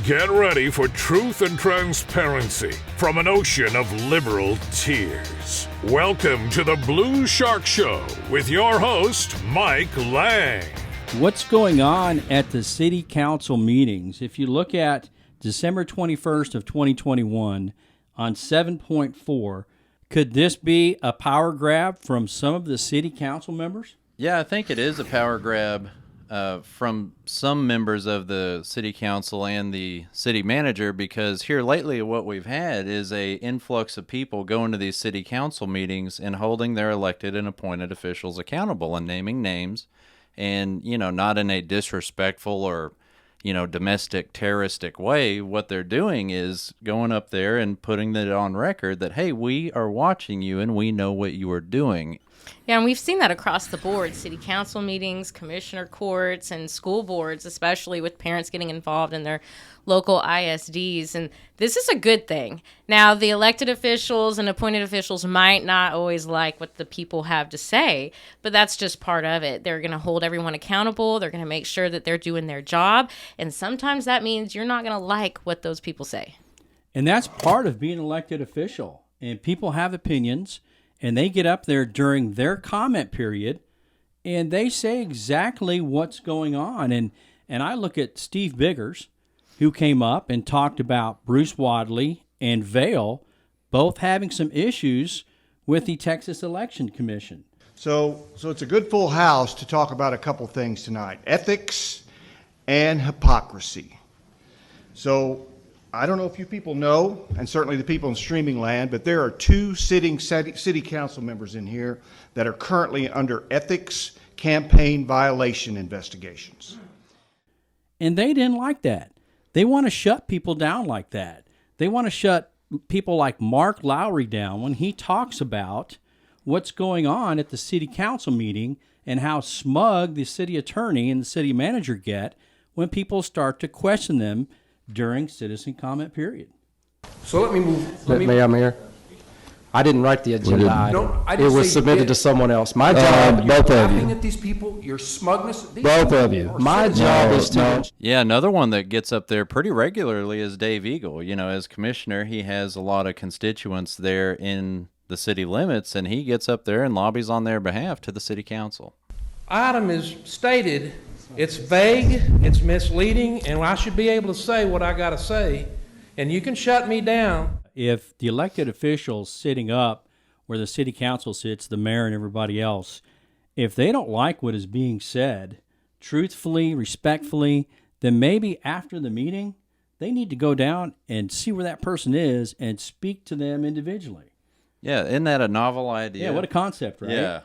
Get ready for truth and transparency from an ocean of liberal tears. Welcome to the Blue Shark Show with your host, Mike Lang. What's going on at the city council meetings? If you look at December 21st of 2021 on 7.4, could this be a power grab from some of the city council members? Yeah, I think it is a power grab from some members of the city council and the city manager, because here lately what we've had is a influx of people going to these city council meetings and holding their elected and appointed officials accountable and naming names, and, you know, not in a disrespectful or, you know, domestic terroristic way. What they're doing is going up there and putting it on record that, hey, we are watching you and we know what you are doing. Yeah, and we've seen that across the board, city council meetings, commissioner courts, and school boards, especially with parents getting involved in their local ISDs. And this is a good thing. Now, the elected officials and appointed officials might not always like what the people have to say, but that's just part of it. They're going to hold everyone accountable. They're going to make sure that they're doing their job. And sometimes that means you're not going to like what those people say. And that's part of being an elected official. And people have opinions. And they get up there during their comment period, and they say exactly what's going on. And I look at Steve Biggers, who came up and talked about Bruce Wadley and Vail both having some issues with the Texas Election Commission. So it's a good full house to talk about a couple things tonight: ethics and hypocrisy. So I don't know if you people know, and certainly the people in streaming land, but there are two sitting city council members in here that are currently under ethics campaign violation investigations. And they didn't like that. They want to shut people down like that. They want to shut people like Mark Lowry down when he talks about what's going on at the city council meeting and how smug the city attorney and the city manager get when people start to question them during citizen comment period. So let me move. Mayor, I didn't write the agenda item. No, I it didn't was say submitted you did. to someone else. My job, You're both of laughing you. at these people, your smugness. These Both people of you. are My citizens. job is to... Yeah, another one that gets up there pretty regularly is Dave Eagle. You know, as commissioner, he has a lot of constituents there in the city limits, and he gets up there and lobbies on their behalf to the city council. Item is stated, it's vague, it's misleading, and I should be able to say what I got to say, and you can shut me down. If the elected officials sitting up where the city council sits, the mayor and everybody else, if they don't like what is being said, truthfully, respectfully, then maybe after the meeting, they need to go down and see where that person is and speak to them individually. Yeah, isn't that a novel idea? Yeah, what a concept, right? Yeah.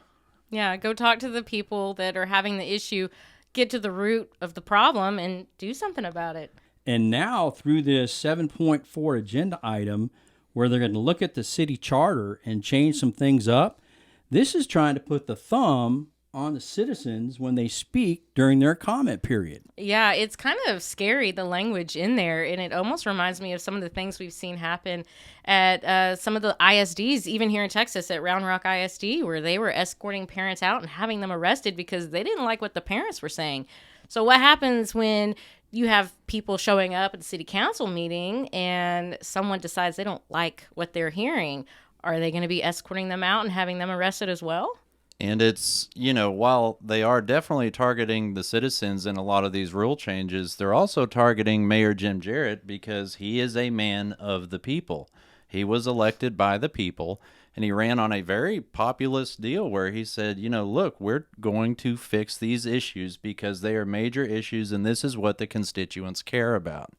Yeah, go talk to the people that are having the issue, get to the root of the problem, and do something about it. And now through this 7.4 agenda item, where they're going to look at the city charter and change some things up, this is trying to put the thumb on the citizens when they speak during their comment period. Yeah, it's kind of scary, the language in there, and it almost reminds me of some of the things we've seen happen at some of the ISDs, even here in Texas at Round Rock ISD, where they were escorting parents out and having them arrested because they didn't like what the parents were saying. So what happens when you have people showing up at the city council meeting and someone decides they don't like what they're hearing? Are they going to be escorting them out and having them arrested as well? And it's, you know, while they are definitely targeting the citizens in a lot of these rule changes, they're also targeting Mayor Jim Jarrett because he is a man of the people. He was elected by the people, and he ran on a very populist deal where he said, you know, look, we're going to fix these issues because they are major issues, and this is what the constituents care about.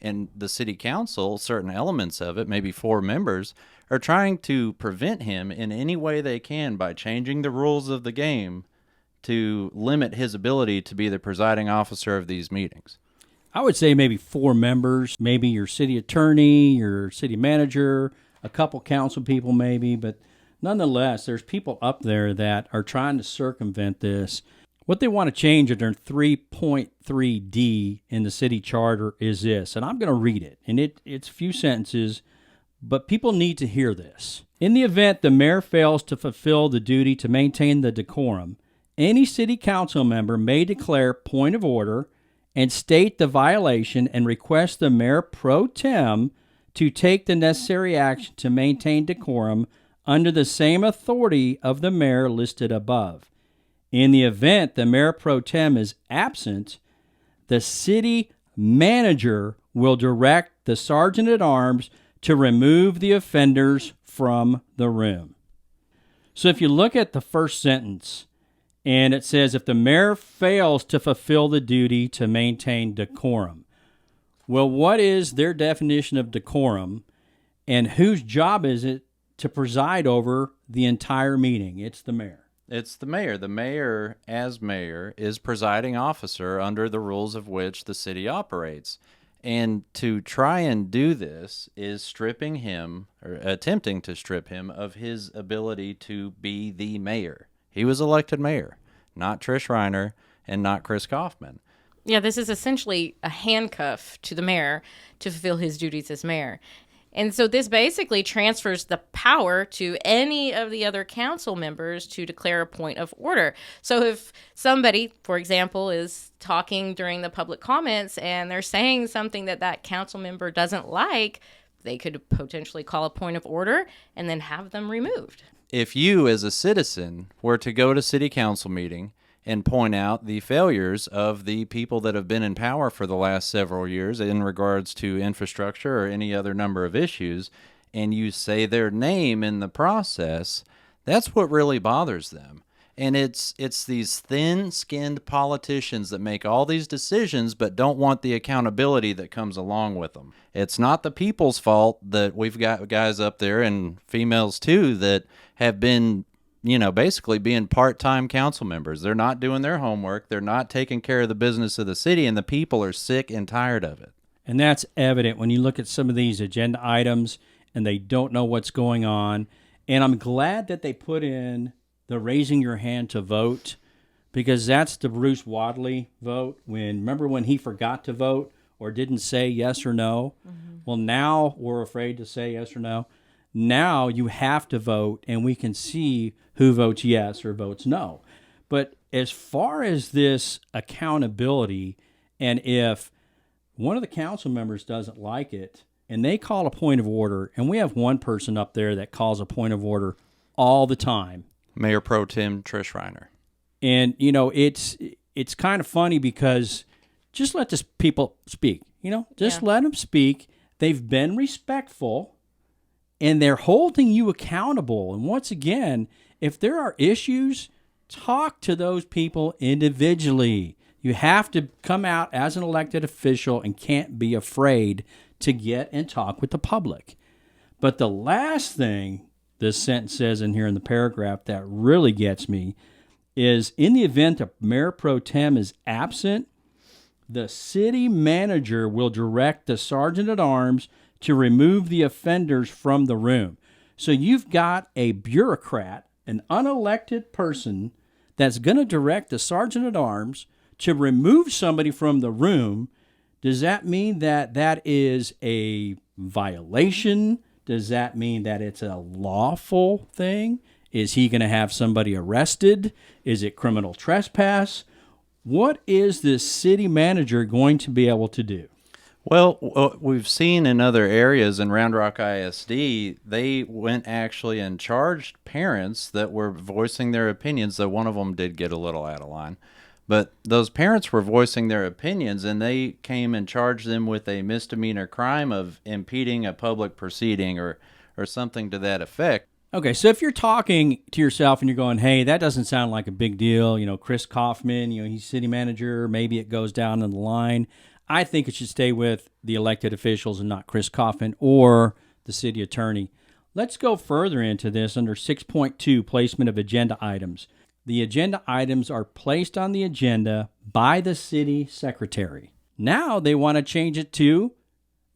And the city council, certain elements of it, maybe 4 members, are trying to prevent him in any way they can by changing the rules of the game to limit his ability to be the presiding officer of these meetings. I would say maybe 4 members, maybe your city attorney, your city manager, a couple council people maybe, but nonetheless, there's people up there that are trying to circumvent this. What they want to change under 3.3D in the city charter is this, and I'm going to read it, and it's a few sentences, but people need to hear this. In the event the mayor fails to fulfill the duty to maintain the decorum, any city council member may declare point of order and state the violation and request the mayor pro tem to take the necessary action to maintain decorum under the same authority of the mayor listed above. In the event the mayor pro tem is absent, the city manager will direct the sergeant at arms to remove the offenders from the room. So if you look at the first sentence, and it says, if the mayor fails to fulfill the duty to maintain decorum. Well, what is their definition of decorum, and whose job is it to preside over the entire meeting? It's the mayor. It's the mayor. The mayor, as mayor, is presiding officer under the rules of which the city operates. And to try and do this is stripping him, or attempting to strip him, of his ability to be the mayor. He was elected mayor, not Trish Reiner and not Chris Kaufman. Yeah, this is essentially a handcuff to the mayor to fulfill his duties as mayor. And so this basically transfers the power to any of the other council members to declare a point of order. So if somebody, for example, is talking during the public comments and they're saying something that that council member doesn't like, they could potentially call a point of order and then have them removed. If you, as a citizen, were to go to city council meeting and point out the failures of the people that have been in power for the last several years in regards to infrastructure or any other number of issues, and you say their name in the process, that's what really bothers them. And it's these thin-skinned politicians that make all these decisions but don't want the accountability that comes along with them. It's not the people's fault that we've got guys up there, and females too, that have been, basically being part-time council members. They're not doing their homework. They're not taking care of the business of the city, and the people are sick and tired of it. And that's evident when you look at some of these agenda items and they don't know what's going on. And I'm glad that they put in the raising your hand to vote, because that's the Bruce Wadley vote. Remember when he forgot to vote or didn't say yes or no? Mm-hmm. Well, now we're afraid to say yes or no. Now you have to vote, and we can see who votes yes or votes no. But as far as this accountability, and if one of the council members doesn't like it, and they call a point of order, and we have one person up there that calls a point of order all the time. Mayor Pro Tem Trish Reiner. And, it's kind of funny because just let the people speak, let them speak. They've been respectful, and they're holding you accountable. And once again, if there are issues, talk to those people individually. You have to come out as an elected official and can't be afraid to get and talk with the public. But the last thing this sentence says in here in the paragraph that really gets me is, in the event a mayor pro tem is absent, the city manager will direct the sergeant at arms to remove the offenders from the room. So you've got a bureaucrat, an unelected person, that's going to direct the sergeant at arms to remove somebody from the room. Does that mean that that is a violation? Does that mean that it's a lawful thing? Is he going to have somebody arrested? Is it criminal trespass? What is this city manager going to be able to do? Well, we've seen in other areas in Round Rock ISD, they went actually and charged parents that were voicing their opinions, though one of them did get a little out of line. But those parents were voicing their opinions, and they came and charged them with a misdemeanor crime of impeding a public proceeding or something to that effect. Okay, so if you're talking to yourself and you're going, hey, that doesn't sound like a big deal, Chris Kaufman, he's city manager, maybe it goes down in the line. I think it should stay with the elected officials and not Chris Kaufman or the city attorney. Let's go further into this under 6.2, placement of agenda items. The agenda items are placed on the agenda by the city secretary. Now they want to change it to,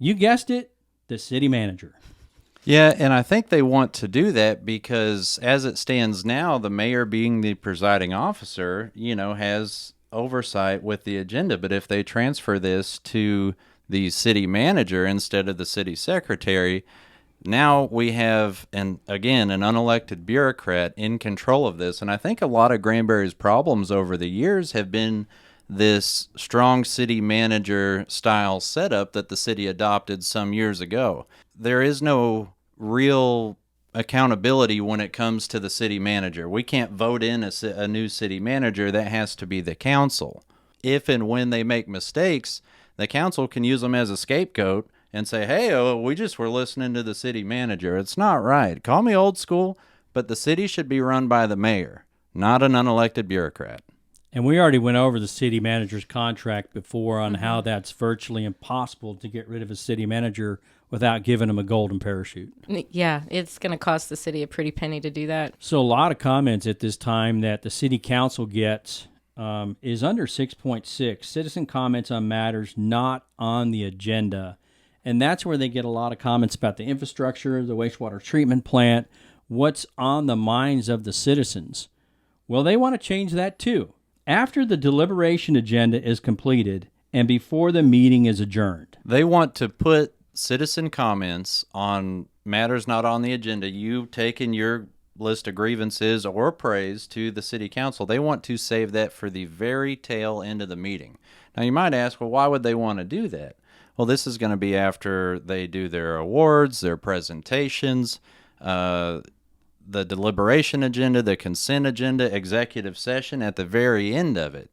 you guessed it, the city manager. Yeah, and I think they want to do that because as it stands now, the mayor being the presiding officer, has oversight with the agenda. But if they transfer this to the city manager instead of the city secretary, now we have, an unelected bureaucrat in control of this. And I think a lot of Granbury's problems over the years have been this strong city manager style setup that the city adopted some years ago. There is no real accountability when it comes to the city manager. We can't vote in a new city manager. That has to be the council. If and when they make mistakes, the council can use them as a scapegoat and say, hey, we just were listening to the city manager. It's not right. Call me old school, but the city should be run by the mayor, not an unelected bureaucrat. And we already went over the city manager's contract before on how that's virtually impossible to get rid of a city manager without giving him a golden parachute. Yeah, it's going to cost the city a pretty penny to do that. So a lot of comments at this time that the city council gets is under 6.6, citizen comments on matters not on the agenda. And that's where they get a lot of comments about the infrastructure, the wastewater treatment plant, what's on the minds of the citizens. Well, they want to change that too. After the deliberation agenda is completed and before the meeting is adjourned. They want to put citizen comments on matters not on the agenda. You've taken your list of grievances or praise to the city council. They want to save that for the very tail end of the meeting. Now, you might ask, well, why would they want to do that? Well, this is going to be after they do their awards, their presentations, the deliberation agenda, the consent agenda, executive session at the very end of it.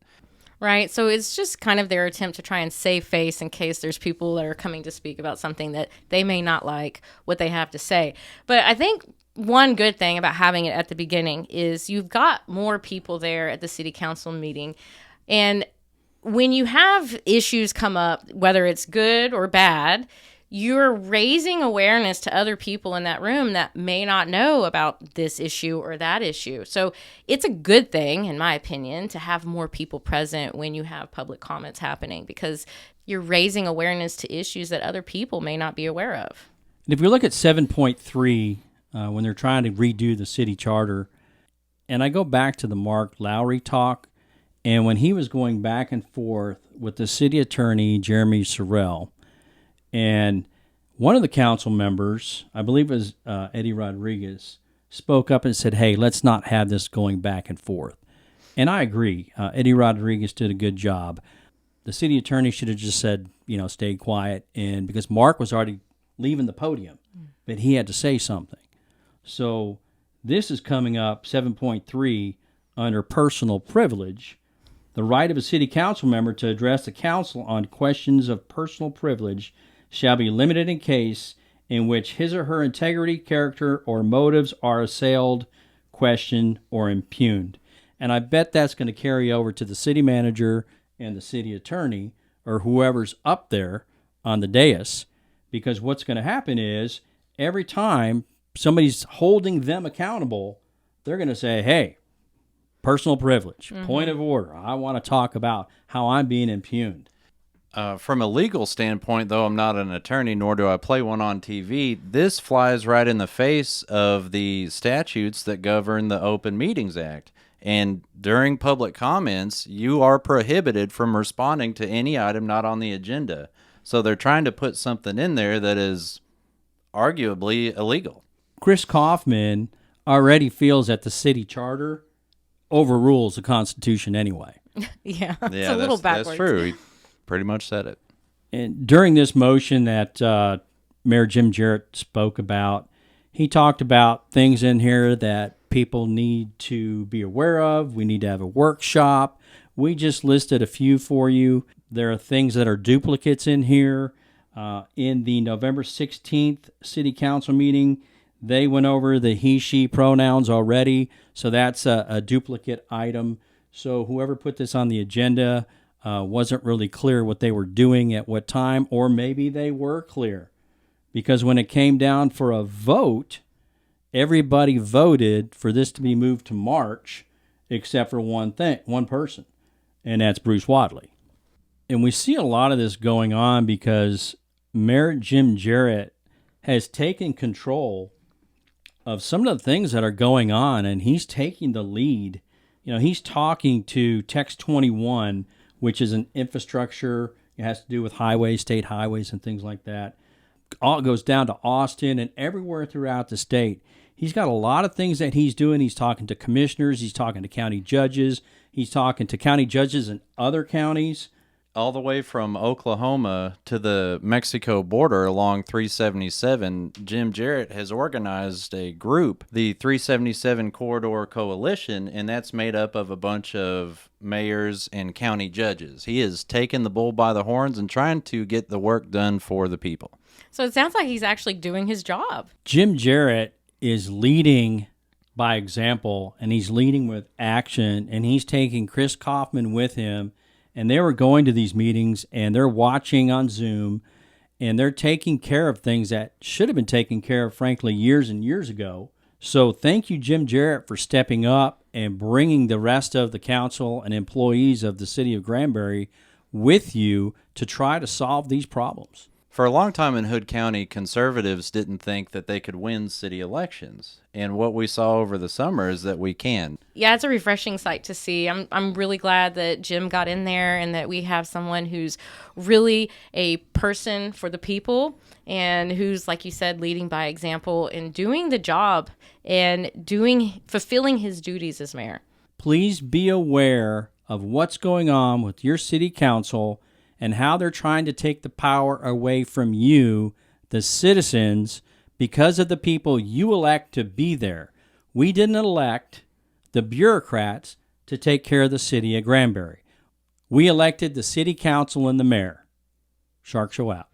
Right. So it's just kind of their attempt to try and save face in case there's people that are coming to speak about something that they may not like what they have to say. But I think one good thing about having it at the beginning is you've got more people there at the city council meeting. And when you have issues come up, whether it's good or bad, you're raising awareness to other people in that room that may not know about this issue or that issue. So it's a good thing, in my opinion, to have more people present when you have public comments happening, because you're raising awareness to issues that other people may not be aware of. And if we look at 7.3, when they're trying to redo the city charter, and I go back to the Mark Lowry talk, and when he was going back and forth with the city attorney, Jeremy Sorrell, and one of the council members, I believe it was Eddie Rodriguez, spoke up and said, hey, let's not have this going back and forth. And I agree. Eddie Rodriguez did a good job. The city attorney should have just said, stay quiet, and because Mark was already leaving the podium, but he had to say something. So this is coming up, 7.3, under personal privilege. The right of a city council member to address the council on questions of personal privilege shall be limited in case in which his or her integrity, character, or motives are assailed, questioned, or impugned. And I bet that's going to carry over to the city manager and the city attorney, or whoever's up there on the dais, because what's going to happen is every time somebody's holding them accountable, they're going to say, hey, personal privilege, point of order. I want to talk about how I'm being impugned. From a legal standpoint, though I'm not an attorney, nor do I play one on TV, this flies right in the face of the statutes that govern the Open Meetings Act. And during public comments, you are prohibited from responding to any item not on the agenda. So they're trying to put something in there that is arguably illegal. Chris Kaufman already feels that the city charter overrules the Constitution anyway. Yeah, it's a little backwards. That's true. He pretty much said it. And during this motion that Mayor Jim Jarrett spoke about, he talked about things in here that people need to be aware of. We need to have a workshop. We just listed a few for you. There are things that are duplicates in here. In the November 16th City Council meeting, they went over the he, she pronouns already, so that's a duplicate item. So whoever put this on the agenda wasn't really clear what they were doing at what time, or maybe they were clear. Because when it came down for a vote, everybody voted for this to be moved to March, except for one person, and that's Bruce Wadley. And we see a lot of this going on because Mayor Jim Jarrett has taken control of some of the things that are going on, and he's taking the lead. He's talking to Text 21, which is an infrastructure. It has to do with highways, state highways, and things like that. All goes down to Austin and everywhere throughout the state. He's got a lot of things that he's doing. He's talking to commissioners. He's talking to county judges. He's talking to county judges in other counties. All the way from Oklahoma to the Mexico border along 377, Jim Jarrett has organized a group, the 377 Corridor Coalition, and that's made up of a bunch of mayors and county judges. He is taking the bull by the horns and trying to get the work done for the people. So it sounds like he's actually doing his job. Jim Jarrett is leading by example, and he's leading with action, and he's taking Chris Kaufman with him. And they were going to these meetings, and they're watching on Zoom, and they're taking care of things that should have been taken care of, frankly, years and years ago. So thank you, Jim Jarrett, for stepping up and bringing the rest of the council and employees of the city of Granbury with you to try to solve these problems. For a long time in Hood County, conservatives didn't think that they could win city elections. And what we saw over the summer is that we can. Yeah, it's a refreshing sight to see. I'm really glad that Jim got in there and that we have someone who's really a person for the people and who's, like you said, leading by example and doing the job and fulfilling his duties as mayor. Please be aware of what's going on with your city council and how they're trying to take the power away from you, the citizens, because of the people you elect to be there. We didn't elect the bureaucrats to take care of the city of Granbury. We elected the city council and the mayor. Shark Show out.